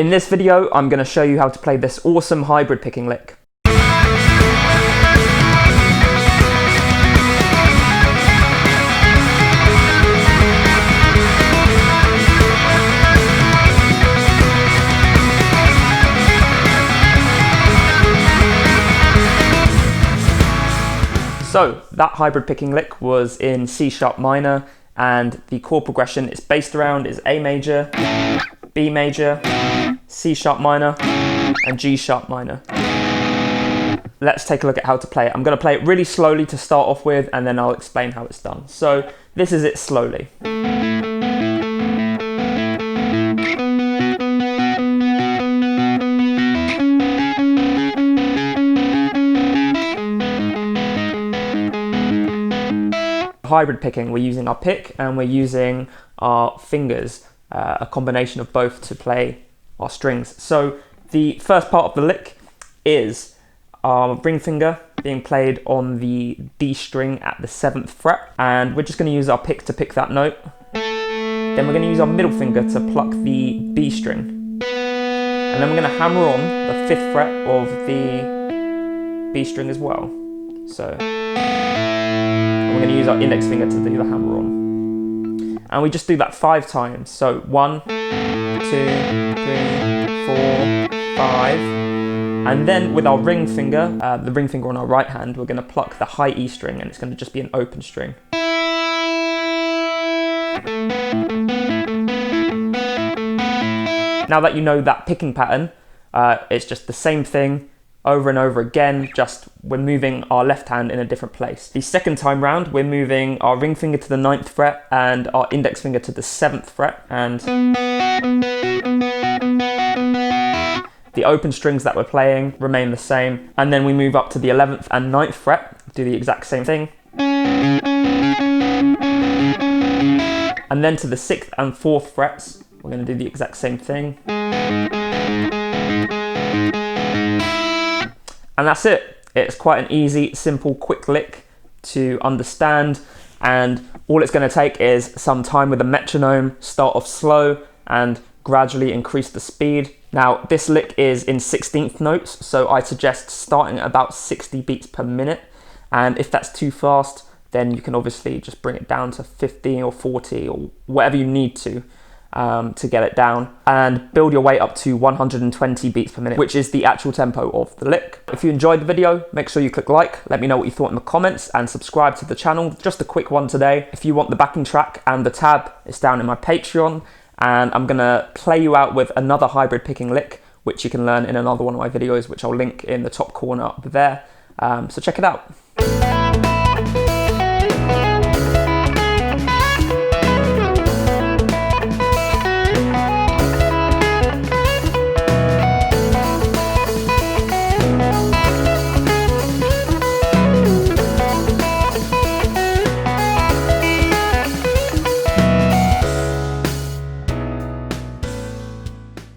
In this video, I'm going to show you how to play this awesome hybrid picking lick. So that hybrid picking lick was in C sharp minor, and the chord progression it's based around is A major, B major, C sharp minor, and G sharp minor. Let's take a look at how to play it. I'm going to play it really slowly to start off with, and then I'll explain how it's done. So this is it slowly. Hybrid picking, we're using our pick and we're using our fingers, a combination of both to play our strings. So the first part of the lick is our ring finger being played on the D string at the 7th fret, and we're just going to use our pick to pick that note. Then we're going to use our middle finger to pluck the B string, and then we're going to hammer on the 5th fret of the B string as well. So we're going to use our index finger to do the hammer on. And we just do that 5 times. So 1, 2, 3, 4, 5. And then with our ring finger, the ring finger on our right hand, we're going to pluck the high E string, and it's going to just be an open string. Now that you know that picking pattern, it's just the same thing over and over again, just we're moving our left hand in a different place. The second time round, we're moving our ring finger to the 9th fret and our index finger to the 7th fret, and the open strings that we're playing remain the same. And then we move up to the 11th and 9th fret, do the exact same thing. And then to the 6th and 4th frets, we're going to do the exact same thing. And that's it. It's quite an easy, simple, quick lick to understand, and all it's going to take is some time with a metronome, start off slow and gradually increase the speed. Now this lick is in 16th notes, so I suggest starting at about 60 beats per minute, and if that's too fast, then you can obviously just bring it down to 50 or 40 or whatever you need to get it down, and build your way up to 120 beats per minute, which is the actual tempo of the lick. If you enjoyed the video, make sure you click like, let me know what you thought in the comments, and subscribe to the channel. Just a quick one today. If you want the backing track and the tab, it's down in my Patreon, and I'm gonna play you out with another hybrid picking lick, which you can learn in another one of my videos, which I'll link in the top corner up there. So check it out.